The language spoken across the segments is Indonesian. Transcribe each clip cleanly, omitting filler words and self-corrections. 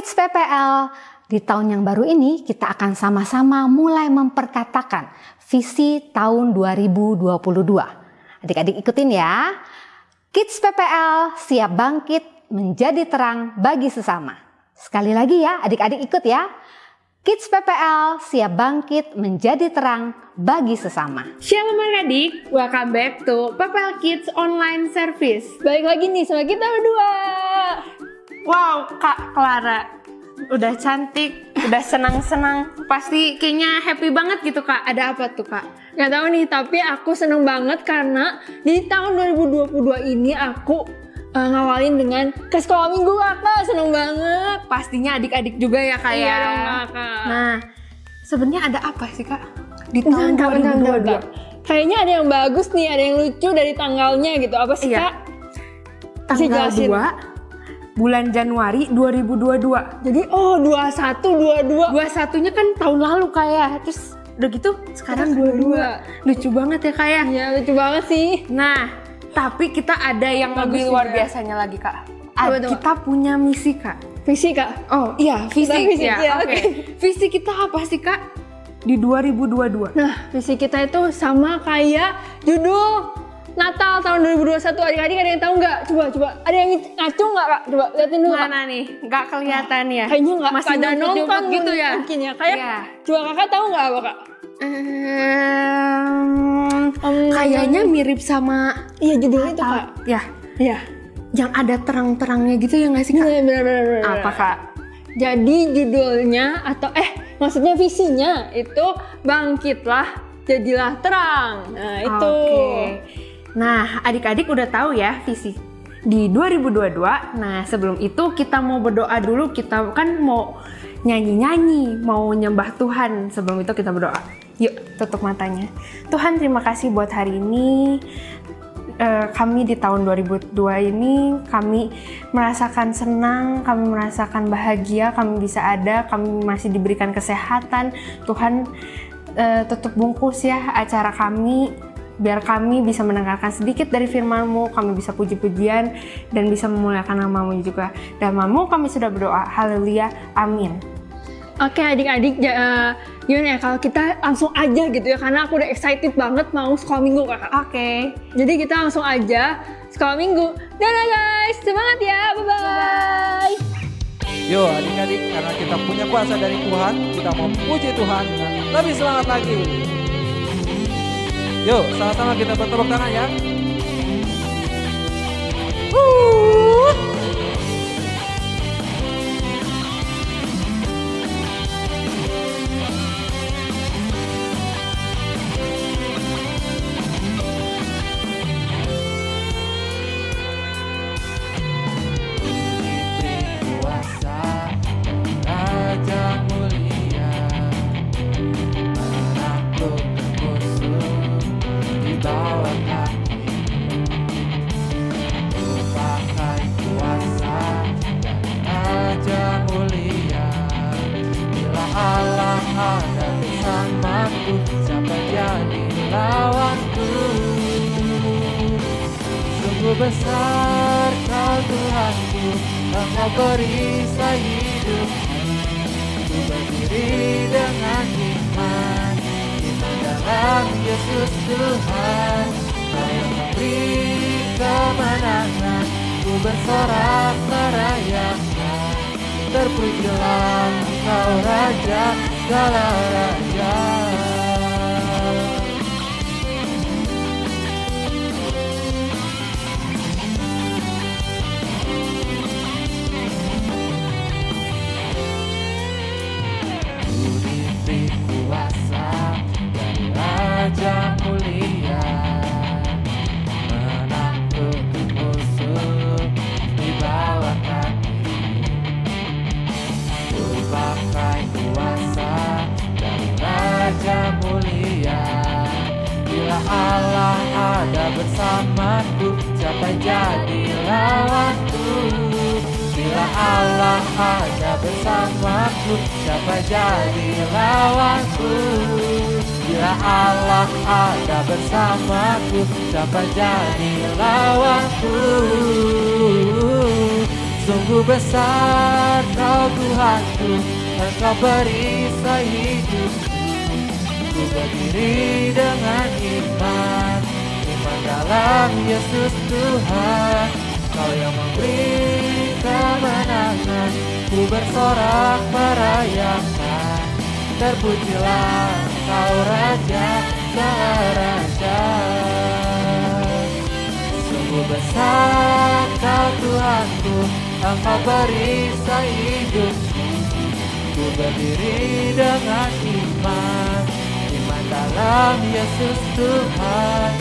Kids PPL, di tahun yang baru ini kita akan sama-sama mulai memperkatakan visi tahun 2022. Adik-adik ikutin ya. Kids PPL siap bangkit menjadi terang bagi sesama. Sekali lagi ya, adik-adik ikut ya. Kids PPL siap bangkit menjadi terang bagi sesama. Shalom adik-adik, welcome back to PPL Kids Online Service. Balik lagi nih sama kita berdua. Wow, Kak Clara, udah cantik, udah senang-senang. Pasti kayaknya happy banget gitu Kak. Ada apa tuh Kak? Gak tahu nih, tapi aku seneng banget karena di tahun 2022 ini aku ngawalin dengan ke sekolah minggu Kakak. Seneng banget. Pastinya adik-adik juga ya Kak Iya ya. dong Kakak. Nah, sebenarnya ada apa sih Kak di tahun Bentar. 2022? Kayaknya ada yang bagus nih, ada yang lucu dari tanggalnya gitu. Apa sih Iya. Kak? Bisa Tanggal jelasin? 2 bulan Januari 2022. Jadi 21, 22. 21-nya kan tahun lalu Kak ya. Terus udah gitu sekarang 22. Lucu banget ya Kak ya. Ya lucu banget sih. Nah, tapi kita ada yang Bagus lebih luar juga. biasanya lagi Kak. Apa tuh, Kita punya misi Kak. Visi Kak. Oh iya, visi. Kita visi, Ya, ya, oke. oke. Visi kita apa sih Kak di 2022? Nah, visi kita itu sama kayak judul Natal tahun 2021. Adik-adik ada yang tahu nggak? Coba. Ada yang ngacu nggak Kak? Coba liatin dulu Kak. Mana nih? Nggak kelihatan ya? Kayaknya nggak Masih pada nonton ngumpet gitu ya? Mungkin ya. Kayak Iya. coba Kakak tahu nggak apa Kak? Kayaknya mirip sama Iya judulnya itu Kak. ya, Iya. yang ada terang-terangnya gitu ya nggak sih Kak? Benar. Apa Kak? Jadi judulnya atau maksudnya visinya itu bangkitlah jadilah terang. Nah itu. Oke. Nah, adik-adik udah tahu ya visi di 2022. Nah, sebelum itu kita mau berdoa dulu. Kita kan mau nyanyi-nyanyi, mau nyembah Tuhan. Sebelum itu kita berdoa. Yuk, tutup matanya. Tuhan, terima kasih buat hari ini. Kami di tahun 2002 ini kami merasakan senang, kami merasakan bahagia, kami bisa ada, kami masih diberikan kesehatan. Tuhan, tutup bungkus ya acara kami, biar kami bisa mendengarkan sedikit dari firman-Mu, kami bisa puji-pujian dan bisa memuliakan nama-Mu juga. Dan nama-Mu kami sudah berdoa, haleluya, amin. Oke adik-adik, gimana ya kalau kita langsung aja gitu ya, karena aku udah excited banget mau sekolah minggu Kakak. Oke. Jadi kita langsung aja sekolah minggu. Dadah guys, semangat ya, bye-bye. Yo adik-adik, karena kita punya kuasa dari Tuhan, kita mau puji Tuhan dengan lebih semangat lagi. Yo, sama-sama kita bertepuk tangan ya. Besar kau Tuhanku, Engkau perisai hidupku. Ku berdiri dengan iman, iman dalam Yesus Tuhan. Kau yang memberi kemenangan, ku bersorak merayakan. Terpujilah Engkau Raja segala raja. Raja mulia, menaklukkan musuh di bawah kaki. Ku pakai kuasa dari Raja mulia. Bila Allah ada bersamaku, siapa jadi lawanku? Bila Allah ada bersamaku, siapa jadi lawanku? Bila Allah ada bersamaku, siapa jadi lawanku? Sungguh besar Kau Tuhanku, Engkau perisai hidup. Ku berdiri dengan iman dalam Yesus Tuhan. Kau yang memberi kemenangan, ku bersorak merayakan. Terpujilah Kau Raja, Sang Raja. Sungguh besar Kau Tuhanku, Engkau perisai hidup. Ku berdiri dengan iman dalam Yesus Tuhan.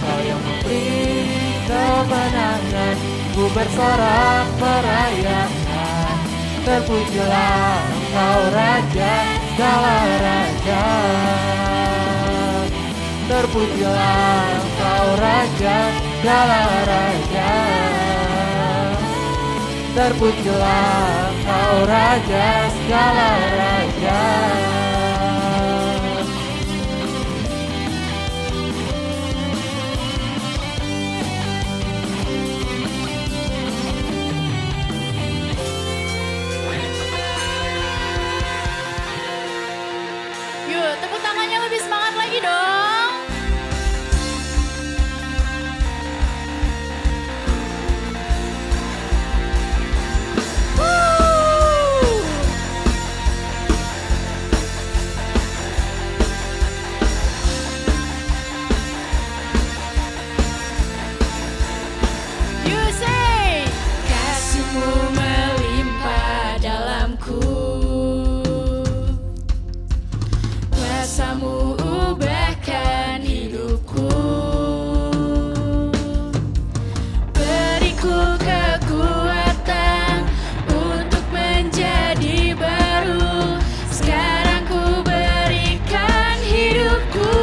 Kau yang memberi kemenangan, ku bersorak merayakan. Terpujilah Engkau Raja, segala raja. Terpujilah Engkau Raja, segala raja. Terpujilah Engkau Raja, segala raja. Tepuk tangannya lebih semangat lagi dong. You say, kasih-Mu melimpah dalamku. Kuasa-Mu ubahkan hidupku. Beriku kekuatan untuk menjadi baru. Sekarang ku berikan hidupku.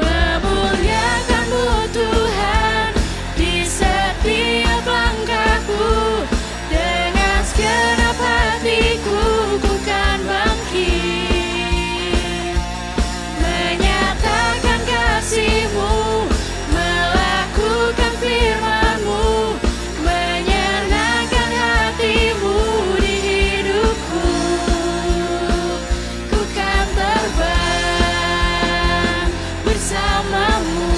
Memuliakan-Mu Tuhan di setiap langkahku. Dengan segenap hatiku ku kan bangkit, menyatakan kasih-Mu, melakukan firman-Mu, menyenangkan hati-Mu di hidupku. Ku kan terbang bersama-Mu.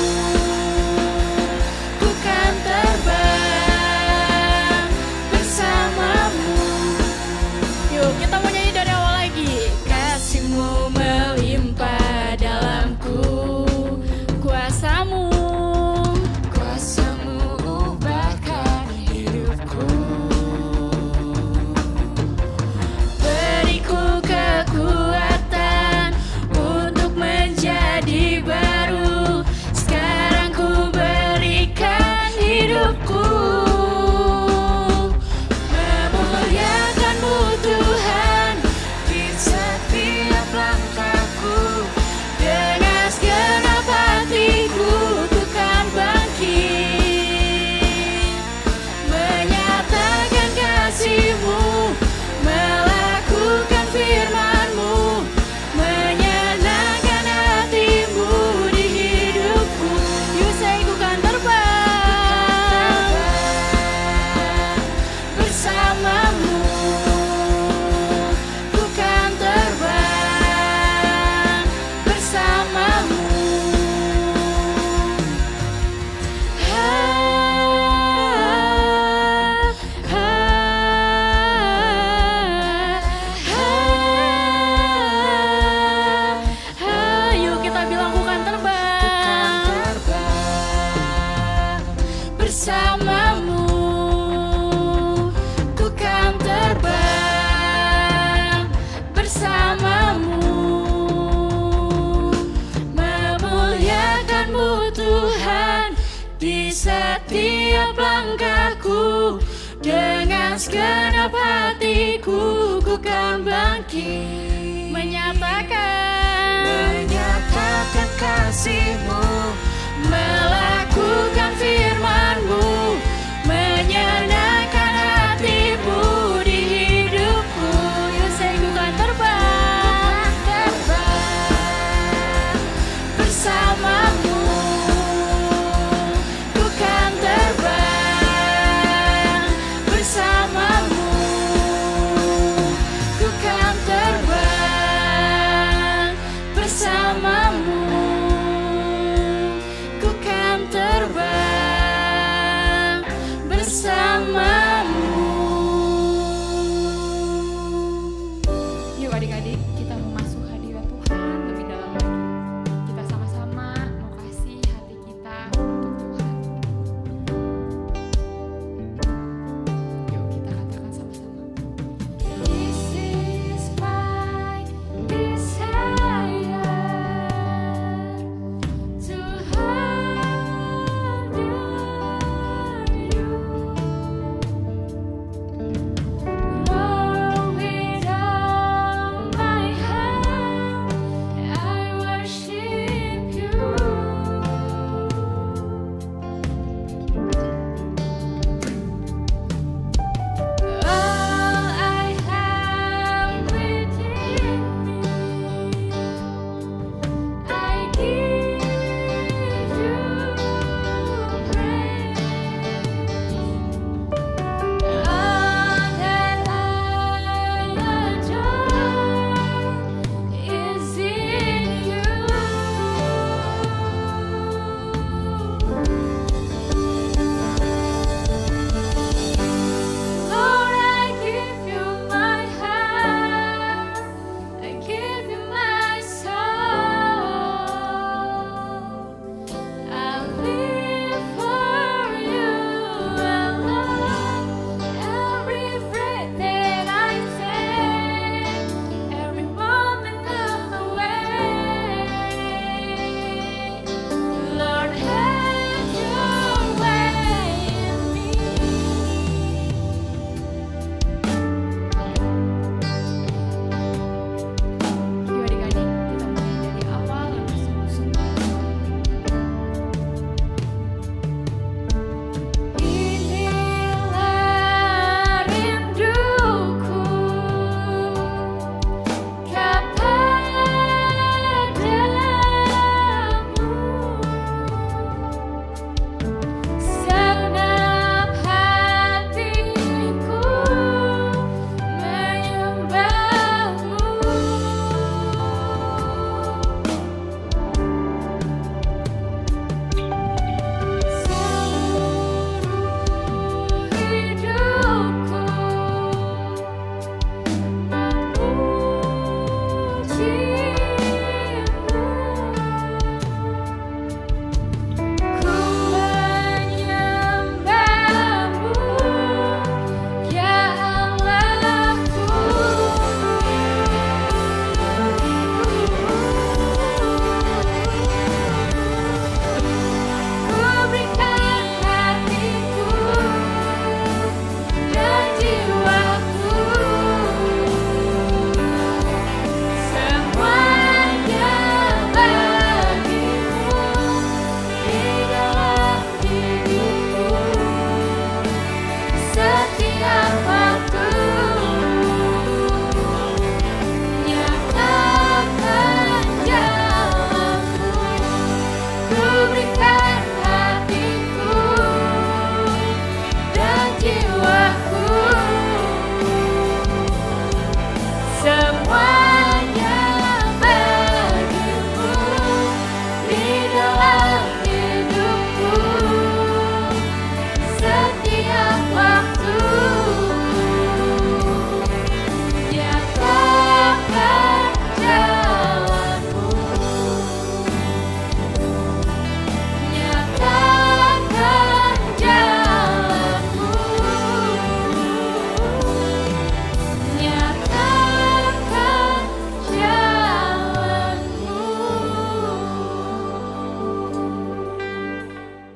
Ku kan terbang bersama-Mu. Yuk kita mau nyanyi dari awal lagi. Kasih-Mu melimpah dalamku. Kuasa-Mu ubahkan hidupku. Beriku kekuatan untuk menjadi baru. Sekarang ku berikan hidupku. Memuliakan-Mu Tuhan di setiap langkahku. Dengan segenap hatiku ku kan bangkit, menyatakan kasih-Mu, melakukan firman-Mu, menyenangkan hati-Mu di hidupku. You say ku kan terbang bersama-Mu. Ku kan terbang bersama-Mu. Yuk kita bilang ku kan terbang bersama-Mu. Ku kan terbang bersama-Mu. Memuliakan-Mu Tuhan di setiap langkahku. Dengan segenap hatiku ku kan bangkit, menyatakan kasih-Mu, melakukan firman-Mu, menyenangkan hati-Mu di hidupku. You say ku kan terbang bersama-Mu. Ku kan terbang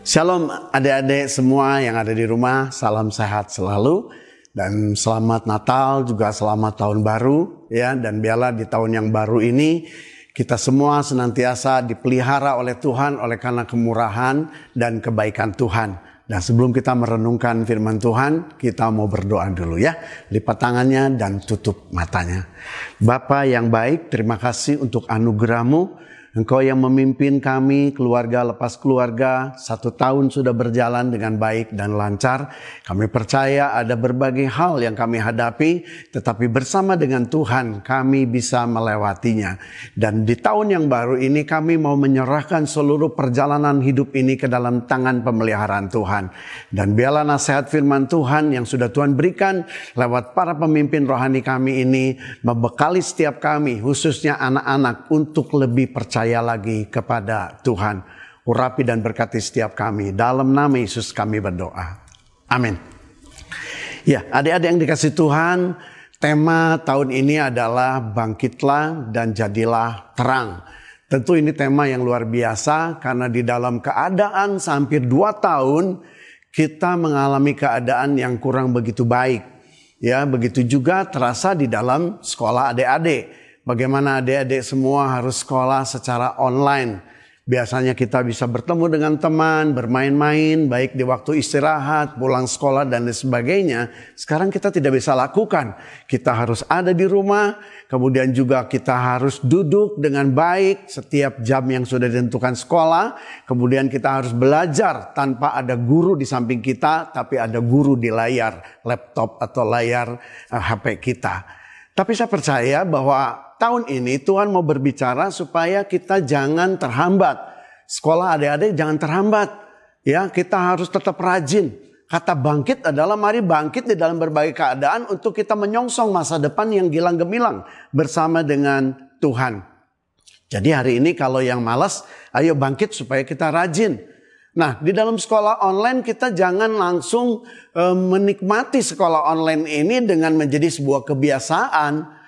Shalom adik-adik semua yang ada di rumah, salam sehat selalu dan selamat Natal juga selamat tahun baru ya. Dan biarlah di tahun yang baru ini kita semua senantiasa dipelihara oleh Tuhan oleh karena kemurahan dan kebaikan Tuhan. Dan sebelum kita merenungkan firman Tuhan, kita mau berdoa dulu ya. Lipat tangannya dan tutup matanya. Bapa yang baik, terima kasih untuk anugerah-Mu. Engkau yang memimpin kami, keluarga lepas keluarga, 1 tahun sudah berjalan dengan baik dan lancar. Kami percaya ada berbagai hal yang kami hadapi, tetapi bersama dengan Tuhan kami bisa melewatinya. Dan di tahun yang baru ini kami mau menyerahkan seluruh perjalanan hidup ini ke dalam tangan pemeliharaan Tuhan. Dan biarlah nasihat firman Tuhan yang sudah Tuhan berikan lewat para pemimpin rohani kami ini membekali setiap kami, khususnya anak-anak, untuk lebih percaya lagi kepada Tuhan. Urapi dan berkati setiap kami. Dalam nama Yesus kami berdoa. Amin. Ya, adik-adik yang dikasih Tuhan, tema tahun ini adalah bangkitlah dan jadilah terang. Tentu ini tema yang luar biasa karena di dalam keadaan hampir 2 tahun kita mengalami keadaan yang kurang begitu baik. Ya, begitu juga terasa di dalam sekolah adik-adik. Bagaimana adik-adik semua harus sekolah secara online. Biasanya kita bisa bertemu dengan teman, bermain-main, baik di waktu istirahat, pulang sekolah dan lain sebagainya. Sekarang kita tidak bisa lakukan. Kita harus ada di rumah, kemudian juga kita harus duduk dengan baik setiap jam yang sudah ditentukan sekolah. Kemudian kita harus belajar tanpa ada guru di samping kita, tapi ada guru di layar laptop atau layar HP kita. Tapi saya percaya bahwa tahun ini Tuhan mau berbicara supaya kita jangan terhambat. Sekolah adik-adik jangan terhambat. Ya, kita harus tetap rajin. Kata bangkit adalah mari bangkit di dalam berbagai keadaan untuk kita menyongsong masa depan yang gilang gemilang bersama dengan Tuhan. Jadi hari ini kalau yang malas, ayo bangkit supaya kita rajin. Nah, di dalam sekolah online kita jangan langsung menikmati sekolah online ini dengan menjadi sebuah kebiasaan.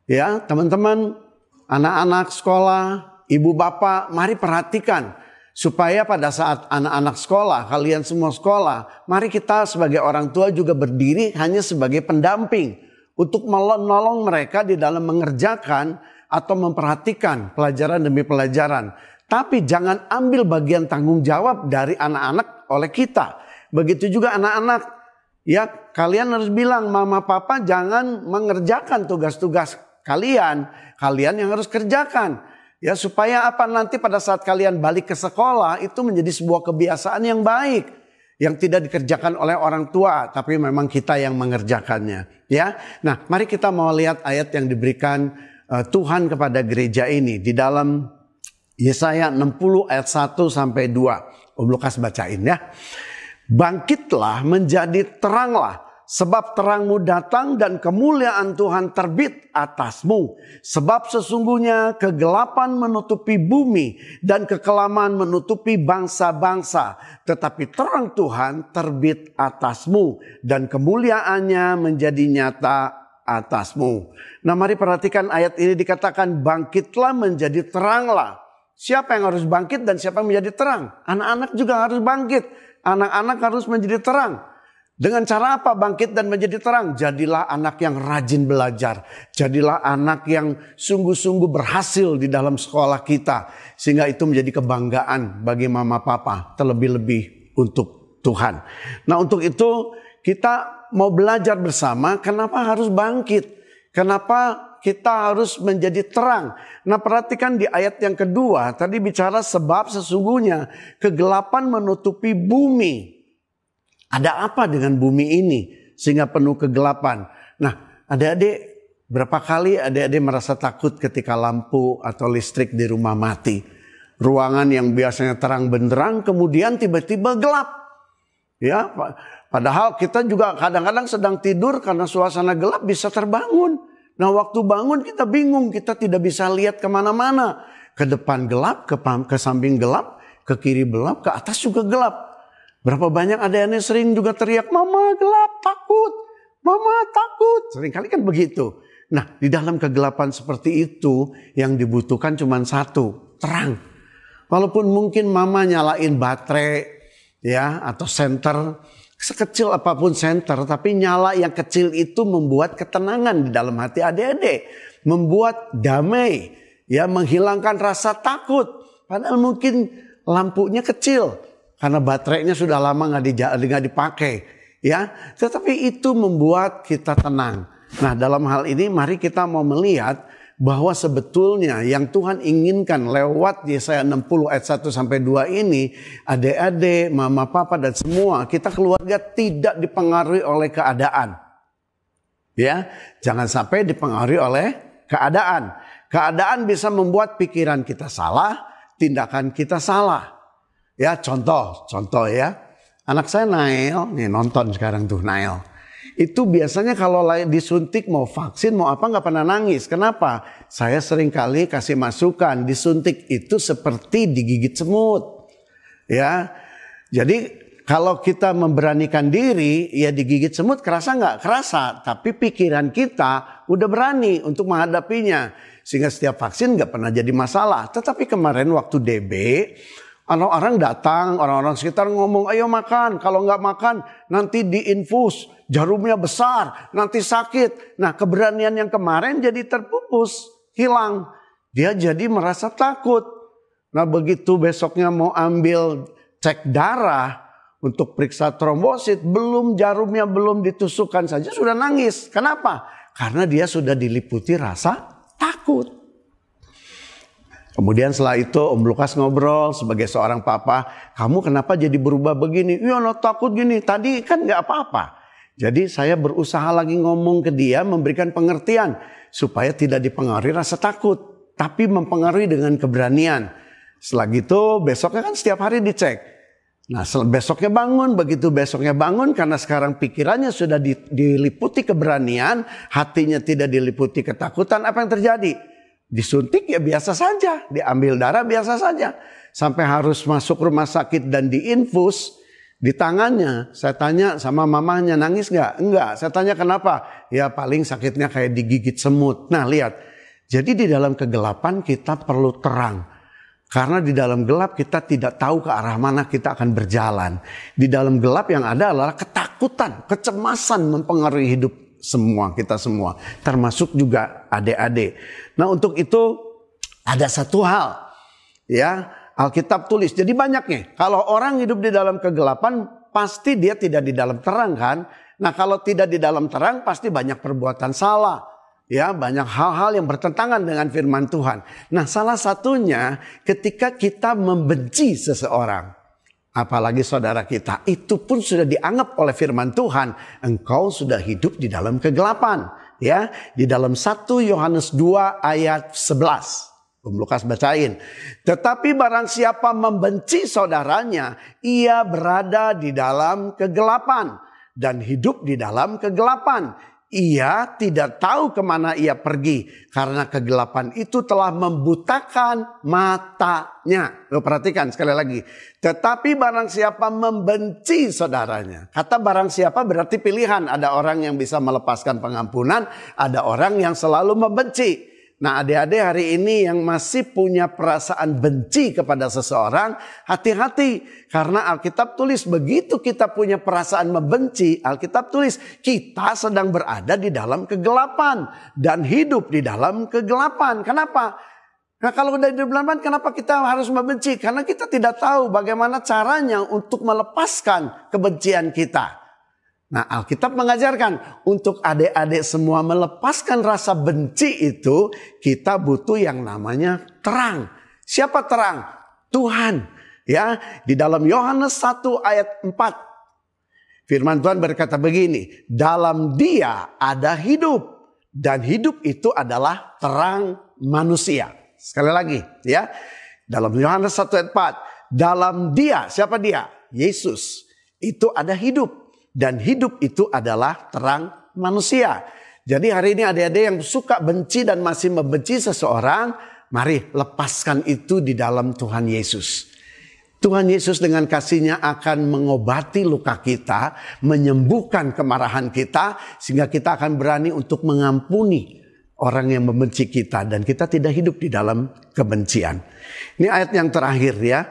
Ya, teman-teman, anak-anak sekolah, ibu bapak, mari perhatikan. Supaya pada saat anak-anak sekolah, kalian semua sekolah, mari kita sebagai orang tua juga berdiri hanya sebagai pendamping. Untuk menolong mereka di dalam mengerjakan atau memperhatikan pelajaran demi pelajaran. Tapi jangan ambil bagian tanggung jawab dari anak-anak oleh kita. Begitu juga anak-anak. Ya, kalian harus bilang, mama papa jangan mengerjakan tugas-tugas kalian. Kalian yang harus kerjakan. Ya, supaya apa, nanti pada saat kalian balik ke sekolah itu menjadi sebuah kebiasaan yang baik. Yang tidak dikerjakan oleh orang tua, tapi memang kita yang mengerjakannya. Ya, nah mari kita mau lihat ayat yang diberikan Tuhan kepada gereja ini. Di dalam Yesaya 60 ayat 1 sampai 2. Om Lukas bacain ya. Bangkitlah menjadi teranglah, sebab terangmu datang dan kemuliaan Tuhan terbit atasmu. Sebab sesungguhnya kegelapan menutupi bumi dan kekelaman menutupi bangsa-bangsa. Tetapi terang Tuhan terbit atasmu dan kemuliaannya menjadi nyata atasmu. Nah, mari perhatikan ayat ini dikatakan bangkitlah menjadi teranglah. Siapa yang harus bangkit dan siapa yang menjadi terang? Anak-anak juga harus bangkit. Anak-anak harus menjadi terang. Dengan cara apa bangkit dan menjadi terang? Jadilah anak yang rajin belajar. Jadilah anak yang sungguh-sungguh berhasil di dalam sekolah kita. Sehingga itu menjadi kebanggaan bagi mama papa. Terlebih-lebih untuk Tuhan. Nah, untuk itu kita mau belajar bersama. Kenapa harus bangkit? Kenapa kita harus menjadi terang? Nah, perhatikan di ayat yang kedua. Tadi bicara sebab sesungguhnya kegelapan menutupi bumi. Ada apa dengan bumi ini sehingga penuh kegelapan? Nah, adik-adik, berapa kali adik-adik merasa takut ketika lampu atau listrik di rumah mati? Ruangan yang biasanya terang benderang kemudian tiba-tiba gelap. Ya, padahal kita juga kadang-kadang sedang tidur karena suasana gelap bisa terbangun. Nah, waktu bangun kita bingung, kita tidak bisa lihat kemana-mana. Ke depan gelap, ke samping gelap, ke kiri gelap, ke atas juga gelap. Berapa banyak adik-adik sering juga teriak, mama gelap, takut, mama takut. Seringkali kan begitu. Nah, di dalam kegelapan seperti itu yang dibutuhkan cuma satu, terang. Walaupun mungkin mama nyalain baterai, ya, atau senter, sekecil apapun senter, tapi nyala yang kecil itu membuat ketenangan di dalam hati adik-adik, membuat damai, ya, menghilangkan rasa takut. Padahal mungkin lampunya kecil karena baterainya sudah lama nggak dipakai, ya. Tetapi itu membuat kita tenang. Nah, dalam hal ini mari kita mau melihat bahwa sebetulnya yang Tuhan inginkan lewat Yesaya 60 ayat 1 sampai 2 ini, adik-adik, mama, papa dan semua kita keluarga tidak dipengaruhi oleh keadaan. Ya, jangan sampai dipengaruhi oleh keadaan. Keadaan bisa membuat pikiran kita salah, tindakan kita salah. Ya, contoh ya. Anak saya Nael, nih nonton sekarang tuh Nael. Itu biasanya kalau disuntik mau vaksin mau apa nggak pernah nangis. Kenapa? Saya sering kali kasih masukan, disuntik itu seperti digigit semut. Ya, jadi kalau kita memberanikan diri, ya digigit semut kerasa nggak? Kerasa. Tapi pikiran kita udah berani untuk menghadapinya. Sehingga setiap vaksin nggak pernah jadi masalah. Tetapi kemarin waktu DB, orang-orang datang, orang-orang sekitar ngomong, ayo makan. Kalau nggak makan nanti diinfus. Jarumnya besar, nanti sakit. Nah, keberanian yang kemarin jadi terpupus, hilang. Dia jadi merasa takut. Nah, begitu besoknya mau ambil cek darah untuk periksa trombosit, jarumnya belum ditusukkan saja sudah nangis. Kenapa? Karena dia sudah diliputi rasa takut. Kemudian setelah itu Om Lukas ngobrol sebagai seorang papa, kamu kenapa jadi berubah begini? Iya, takut gini, tadi kan gak apa-apa. Jadi saya berusaha lagi ngomong ke dia, memberikan pengertian supaya tidak dipengaruhi rasa takut, tapi mempengaruhi dengan keberanian. Setelah gitu besoknya kan setiap hari dicek. Nah, besoknya bangun, begitu besoknya bangun karena sekarang pikirannya sudah diliputi keberanian, hatinya tidak diliputi ketakutan, apa yang terjadi? Disuntik ya biasa saja, diambil darah biasa saja. Sampai harus masuk rumah sakit dan diinfus. Di tangannya, saya tanya sama mamanya, nangis gak? Enggak. Saya tanya kenapa? Ya paling sakitnya kayak digigit semut. Nah lihat, jadi di dalam kegelapan kita perlu terang. Karena di dalam gelap kita tidak tahu ke arah mana kita akan berjalan. Di dalam gelap yang ada adalah ketakutan, kecemasan mempengaruhi hidup kita semua. Termasuk juga adik-adik. Nah untuk itu ada satu hal, ya. Alkitab tulis. Jadi banyaknya. Kalau orang hidup di dalam kegelapan, pasti dia tidak di dalam terang kan. Nah kalau tidak di dalam terang, pasti banyak perbuatan salah. Ya, banyak hal-hal yang bertentangan dengan firman Tuhan. Nah salah satunya ketika kita membenci seseorang. Apalagi saudara kita. Itu pun sudah dianggap oleh firman Tuhan. Engkau sudah hidup di dalam kegelapan. Ya, di dalam 1 Yohanes 2 ayat 11. Om Lukas bacain. Tetapi barang siapa membenci saudaranya, ia berada di dalam kegelapan dan hidup di dalam kegelapan. Ia tidak tahu kemana ia pergi karena kegelapan itu telah membutakan matanya. Lo perhatikan sekali lagi. Tetapi barang siapa membenci saudaranya. Kata barang siapa berarti pilihan. Ada orang yang bisa melepaskan pengampunan, ada orang yang selalu membenci. Nah adik-adik hari ini yang masih punya perasaan benci kepada seseorang, hati-hati. Karena Alkitab tulis begitu kita punya perasaan membenci, Alkitab tulis kita sedang berada di dalam kegelapan. Dan hidup di dalam kegelapan. Kenapa? Nah kalau udah di dalam kegelapan kenapa kita harus membenci? Karena kita tidak tahu bagaimana caranya untuk melepaskan kebencian kita. Nah Alkitab mengajarkan untuk adik-adik semua melepaskan rasa benci itu kita butuh yang namanya terang. Siapa terang? Tuhan. Ya, di dalam Yohanes 1 ayat 4 firman Tuhan berkata begini, dalam Dia ada hidup dan hidup itu adalah terang manusia. Sekali lagi ya. Dalam Yohanes 1 ayat 4, dalam Dia, siapa Dia? Yesus. Itu ada hidup. Dan hidup itu adalah terang manusia. Jadi hari ini adik-adik yang suka benci dan masih membenci seseorang, mari lepaskan itu di dalam Tuhan Yesus. Tuhan Yesus dengan kasih-Nya akan mengobati luka kita, menyembuhkan kemarahan kita, sehingga kita akan berani untuk mengampuni orang yang membenci kita. Dan kita tidak hidup di dalam kebencian. Ini ayat yang terakhir ya.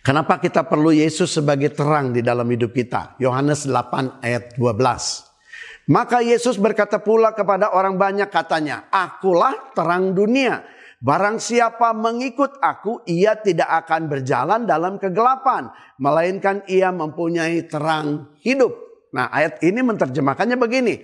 Kenapa kita perlu Yesus sebagai terang di dalam hidup kita? Yohanes 8 ayat 12. Maka Yesus berkata pula kepada orang banyak, katanya, "Akulah terang dunia. Barang siapa mengikut aku, ia tidak akan berjalan dalam kegelapan, melainkan ia mempunyai terang hidup." Nah, ayat ini menerjemahkannya begini.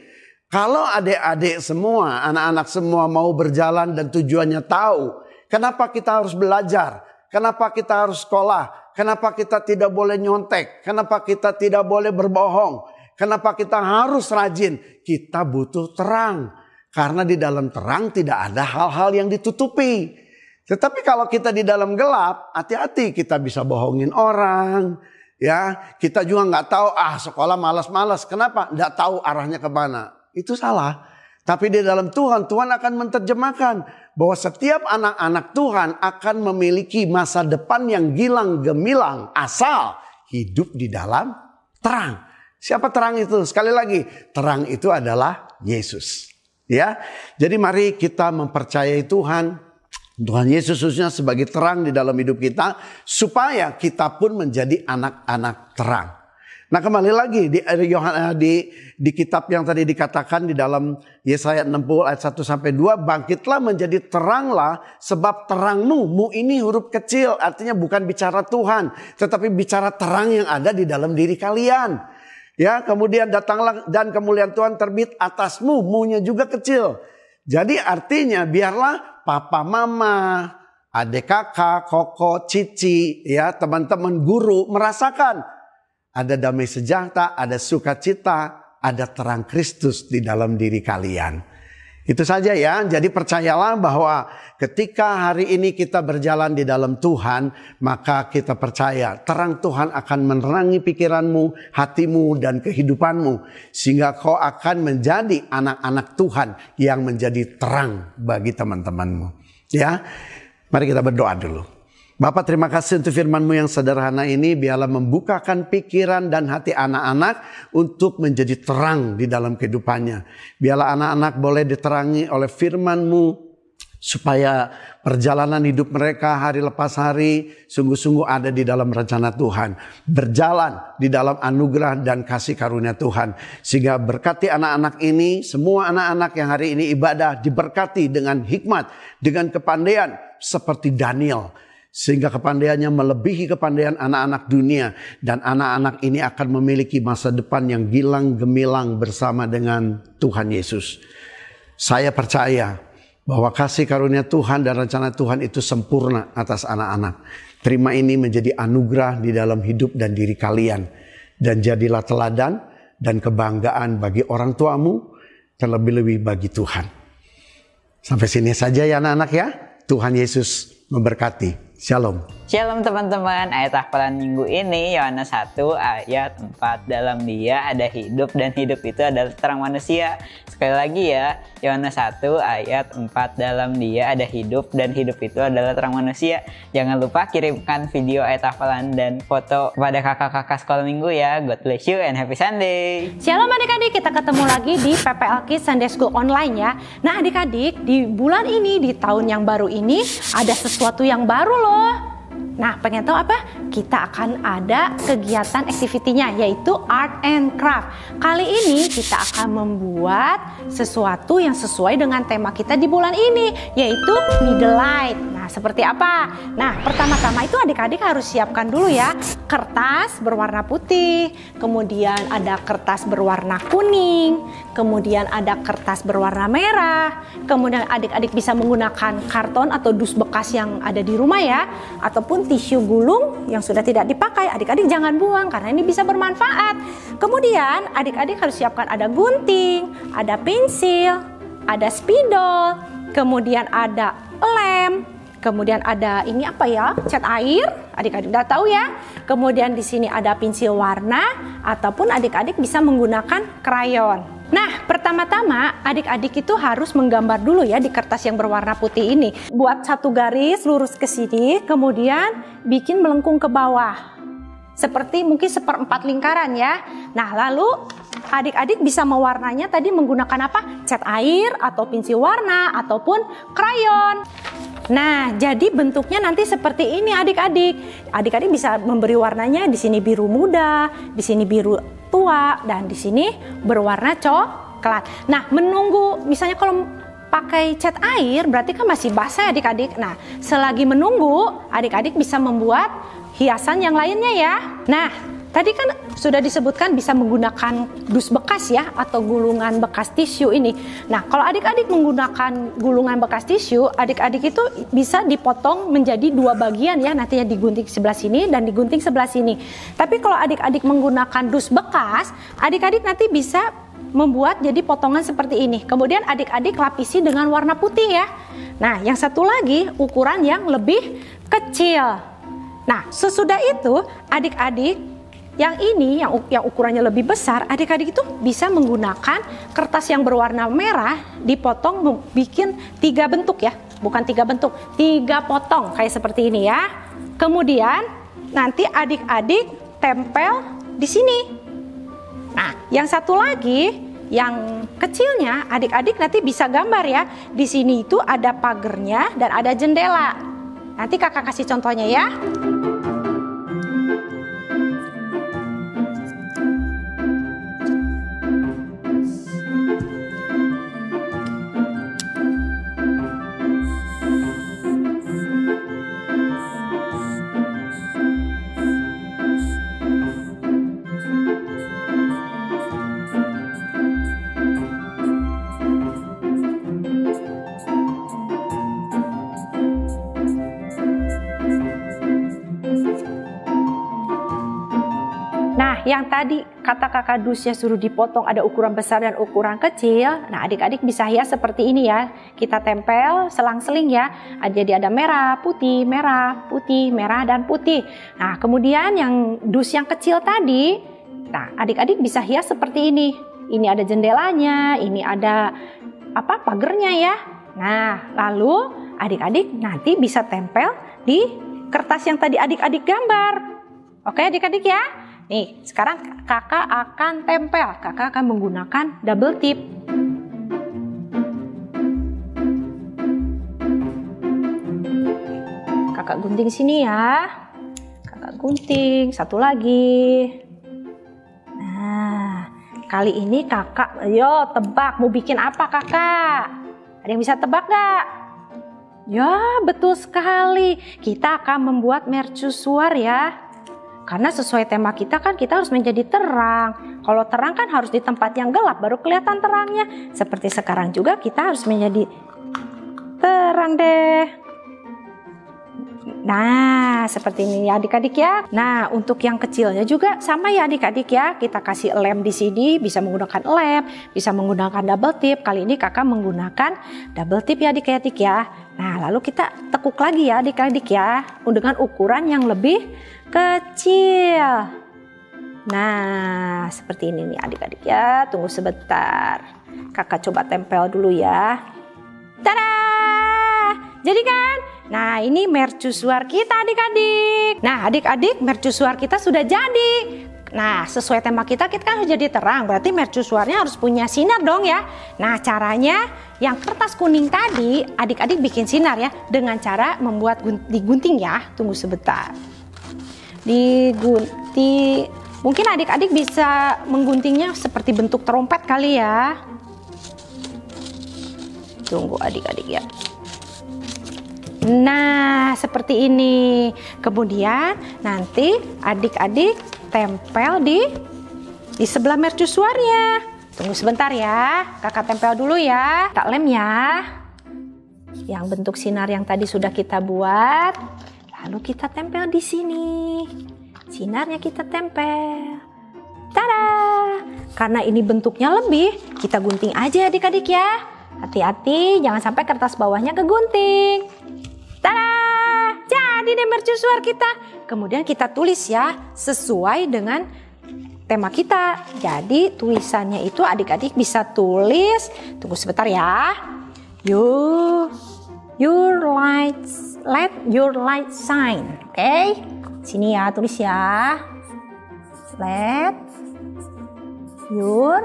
Kalau adik-adik semua, anak-anak semua mau berjalan dan tujuannya tahu, kenapa kita harus belajar? Kenapa kita harus sekolah? Kenapa kita tidak boleh nyontek? Kenapa kita tidak boleh berbohong? Kenapa kita harus rajin? Kita butuh terang. Karena di dalam terang tidak ada hal-hal yang ditutupi. Tetapi kalau kita di dalam gelap, hati-hati, kita bisa bohongin orang. Ya, kita juga nggak tahu, sekolah malas-malas. Kenapa? Nggak tahu arahnya kemana. Itu salah. Tapi di dalam Tuhan, Tuhan akan menerjemahkan bahwa setiap anak-anak Tuhan akan memiliki masa depan yang gilang gemilang asal hidup di dalam terang. Siapa terang itu? Sekali lagi, terang itu adalah Yesus. Ya, jadi mari kita mempercayai Tuhan Yesus khususnya sebagai terang di dalam hidup kita, supaya kita pun menjadi anak-anak terang. Nah, kembali lagi di kitab yang tadi dikatakan di dalam Yesaya 60 ayat 1-2, bangkitlah menjadi teranglah, sebab terangmu, mu ini huruf kecil, artinya bukan bicara Tuhan, tetapi bicara terang yang ada di dalam diri kalian. Ya, kemudian datanglah dan kemuliaan Tuhan terbit atasmu, mu-nya juga kecil. Jadi artinya biarlah papa mama, adik kakak, koko, cici, ya, teman-teman guru merasakan ada damai sejahtera, ada sukacita, ada terang Kristus di dalam diri kalian. Itu saja ya. Jadi percayalah bahwa ketika hari ini kita berjalan di dalam Tuhan, maka kita percaya terang Tuhan akan menerangi pikiranmu, hatimu, dan kehidupanmu. Sehingga kau akan menjadi anak-anak Tuhan yang menjadi terang bagi teman-temanmu. Ya, mari kita berdoa dulu. Bapak, terima kasih untuk firman-Mu yang sederhana ini. Biarlah membukakan pikiran dan hati anak-anak untuk menjadi terang di dalam kehidupannya. Biarlah anak-anak boleh diterangi oleh firman-Mu, supaya perjalanan hidup mereka hari lepas hari sungguh-sungguh ada di dalam rencana Tuhan. Berjalan di dalam anugerah dan kasih karunia Tuhan. Sehingga berkati anak-anak ini, semua anak-anak yang hari ini ibadah diberkati dengan hikmat, dengan kepandaian seperti Daniel. Sehingga kepandaiannya melebihi kepandaian anak-anak dunia. Dan anak-anak ini akan memiliki masa depan yang gilang gemilang bersama dengan Tuhan Yesus. Saya percaya bahwa kasih karunia Tuhan dan rencana Tuhan itu sempurna atas anak-anak. Terima ini menjadi anugerah di dalam hidup dan diri kalian. Dan jadilah teladan dan kebanggaan bagi orang tuamu, terlebih-lebih bagi Tuhan. Sampai sini saja ya anak-anak ya. Tuhan Yesus memberkati. Shalom. Shalom teman-teman, ayat hafalan minggu ini Yohanes 1 ayat 4. Dalam Dia ada hidup dan hidup itu adalah terang manusia. Sekali lagi ya, Yohanes 1 ayat 4. Dalam Dia ada hidup dan hidup itu adalah terang manusia. Jangan lupa kirimkan video ayat hafalan dan foto kepada kakak-kakak sekolah minggu ya. God bless you and happy Sunday. Shalom adik-adik, kita ketemu lagi di PPL Kids Sunday School Online ya. Nah adik-adik, di bulan ini, di tahun yang baru ini ada sesuatu yang baru loh. Nah, pengen tahu apa? Kita akan ada kegiatan aktivitinya, yaitu Art and Craft. Kali ini kita akan membuat sesuatu yang sesuai dengan tema kita di bulan ini, yaitu Middle Light. Nah, seperti apa? Nah, pertama-tama itu adik-adik harus siapkan dulu ya kertas berwarna putih, kemudian ada kertas berwarna kuning, kemudian ada kertas berwarna merah, kemudian adik-adik bisa menggunakan karton atau dus bekas yang ada di rumah ya, ataupun tisu gulung yang sudah tidak dipakai. Adik-adik jangan buang karena ini bisa bermanfaat. Kemudian adik-adik harus siapkan ada gunting, ada pensil, ada spidol, kemudian ada lem, kemudian ada ini apa ya, cat air, adik-adik udah tahu ya. Kemudian di sini ada pensil warna ataupun adik-adik bisa menggunakan krayon. Nah, pertama-tama adik-adik itu harus menggambar dulu ya di kertas yang berwarna putih ini. Buat satu garis lurus ke sini, kemudian bikin melengkung ke bawah. Seperti mungkin 1/4 lingkaran ya. Nah, lalu adik-adik bisa mewarnanya tadi menggunakan apa? Cat air atau pensil warna ataupun krayon. Nah, jadi bentuknya nanti seperti ini adik-adik. Adik-adik bisa memberi warnanya, di sini biru muda, di sini biru tua, dan di sini berwarna coklat. Nah, menunggu misalnya kalau pakai cat air berarti kan masih basah adik-adik. Nah, selagi menunggu, adik-adik bisa membuat hiasan yang lainnya ya. Nah, tadi kan sudah disebutkan bisa menggunakan dus bekas ya, atau gulungan bekas tisu ini. Nah, kalau adik-adik menggunakan gulungan bekas tisu, adik-adik itu bisa dipotong menjadi 2 bagian ya, nantinya digunting sebelah sini dan digunting sebelah sini. Tapi kalau adik-adik menggunakan dus bekas, adik-adik nanti bisa membuat jadi potongan seperti ini. Kemudian adik-adik lapisi dengan warna putih ya. Nah, yang satu lagi ukuran yang lebih kecil. Nah, sesudah itu adik-adik yang ini yang ukurannya lebih besar, adik-adik itu bisa menggunakan kertas yang berwarna merah, dipotong bikin 3 bentuk ya, bukan 3 bentuk, 3 potong kayak seperti ini ya. Kemudian nanti adik-adik tempel di sini. Nah, yang satu lagi yang kecilnya adik-adik nanti bisa gambar ya. Di sini itu ada pagernya dan ada jendela. Nanti kakak kasih contohnya ya. Yang tadi kata kakak dusnya suruh dipotong ada ukuran besar dan ukuran kecil. Nah, adik-adik bisa hias seperti ini ya. Kita tempel selang-seling ya. Jadi ada merah, putih, merah dan putih. Nah, kemudian yang dus yang kecil tadi, nah adik-adik bisa hias seperti ini. Ini ada jendelanya, ini ada pagernya ya. Nah, lalu adik-adik nanti bisa tempel di kertas yang tadi adik-adik gambar. Oke adik-adik ya. Nih, sekarang kakak akan tempel. Kakak akan menggunakan double tip. Kakak gunting sini ya. Kakak gunting, satu lagi. Nah, kali ini kakak, ayo tebak mau bikin apa kakak? Ada yang bisa tebak gak? Ya, betul sekali. Kita akan membuat mercusuar ya. Karena sesuai tema kita kan kita harus menjadi terang. Kalau terang kan harus di tempat yang gelap baru kelihatan terangnya. Seperti sekarang juga kita harus menjadi terang deh. Nah, seperti ini ya adik-adik ya. Nah, untuk yang kecilnya juga sama ya adik-adik ya. Kita kasih lem di sini, bisa menggunakan lem, bisa menggunakan double tip. Kali ini kakak menggunakan double tip ya adik-adik ya. Nah, lalu kita tekuk lagi ya adik-adik ya. Dengan ukuran yang lebih kecil. Nah, seperti ini nih adik-adik ya. Tunggu sebentar. Kakak coba tempel dulu ya. Tada! Jadi kan? Nah, ini mercusuar kita adik-adik. Nah, adik-adik, mercusuar kita sudah jadi. Nah, sesuai tema kita kan harus jadi terang. Berarti mercusuarnya harus punya sinar dong ya. Nah, caranya yang kertas kuning tadi, adik-adik bikin sinar ya. Dengan cara membuat digunting ya. Tunggu sebentar. Digunting. Mungkin adik-adik bisa mengguntingnya seperti bentuk trompet kali ya. Tunggu adik-adik ya. Nah, seperti ini. Kemudian nanti adik-adik tempel di sebelah mercusuarnya. Tunggu sebentar ya. Kakak tempel dulu ya. Tak lem ya. Yang bentuk sinar yang tadi sudah kita buat. Lalu kita tempel di sini. Sinarnya kita tempel. Tada! Karena ini bentuknya lebih, kita gunting aja adik-adik ya. Hati-hati, jangan sampai kertas bawahnya kegunting. Tada! Jadi deh mercusuar kita. Kemudian kita tulis ya, sesuai dengan tema kita. Jadi tulisannya itu adik-adik bisa tulis. Tunggu sebentar ya. Let your light shine. Oke. Sini ya, tulis ya. Let your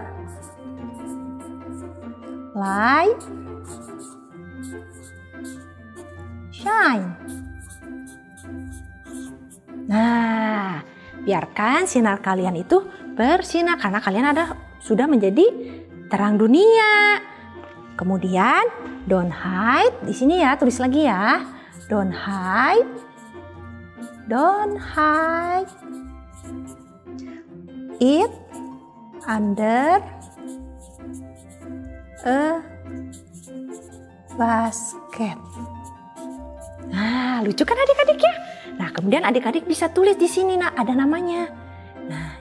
light shine. Nah, biarkan sinar kalian itu bersinar karena kalian sudah menjadi terang dunia. Kemudian don't hide di sini ya, tulis lagi ya. Don't hide. Don't hide it under a basket. Nah, lucu kan adik-adik ya? Nah, kemudian adik-adik bisa tulis di sini, nah ada namanya. Nah,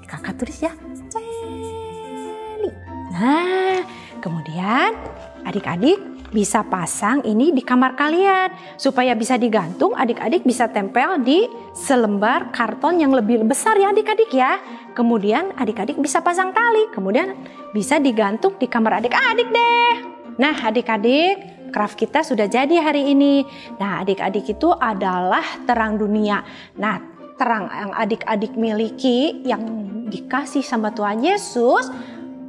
kakak tulis ya. Celi. Nah, kemudian adik-adik bisa pasang ini di kamar kalian. Supaya bisa digantung, adik-adik bisa tempel di selembar karton yang lebih besar ya adik-adik ya. Kemudian adik-adik bisa pasang tali, kemudian bisa digantung di kamar adik-adik deh. Nah, adik-adik, craft kita sudah jadi hari ini. Nah, adik-adik itu adalah terang dunia. Nah, terang yang adik-adik miliki, yang dikasih sama Tuhan Yesus,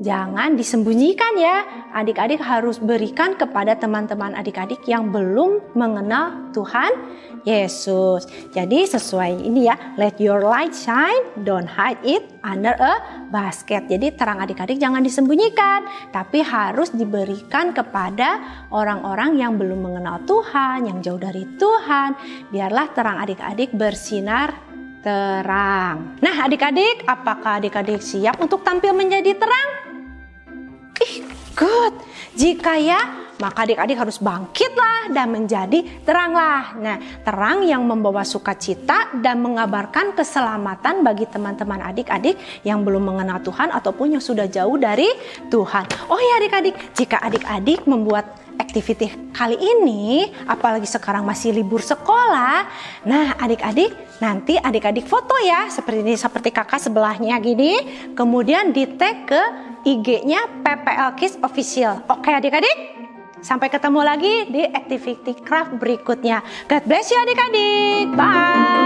jangan disembunyikan ya. Adik-adik harus berikan kepada teman-teman adik-adik yang belum mengenal Tuhan Yesus. Jadi sesuai ini ya, let your light shine, don't hide it under a basket. Jadi terang adik-adik jangan disembunyikan, tapi harus diberikan kepada orang-orang yang belum mengenal Tuhan, yang jauh dari Tuhan. Biarlah terang adik-adik bersinar terang. Nah adik-adik, apakah adik-adik siap untuk tampil menjadi terang? Good. Jika ya, maka adik-adik harus bangkitlah dan menjadi teranglah. Nah, terang yang membawa sukacita dan mengabarkan keselamatan bagi teman-teman adik-adik yang belum mengenal Tuhan ataupun yang sudah jauh dari Tuhan. Oh ya adik-adik, jika adik-adik membuat aktiviti kali ini, apalagi sekarang masih libur sekolah, nah adik-adik nanti adik-adik foto ya, seperti ini, seperti kakak sebelahnya gini, kemudian di tag ke IG-nya PPL Kids Official. Oke adik-adik, sampai ketemu lagi di activity craft berikutnya. God bless you adik-adik, bye.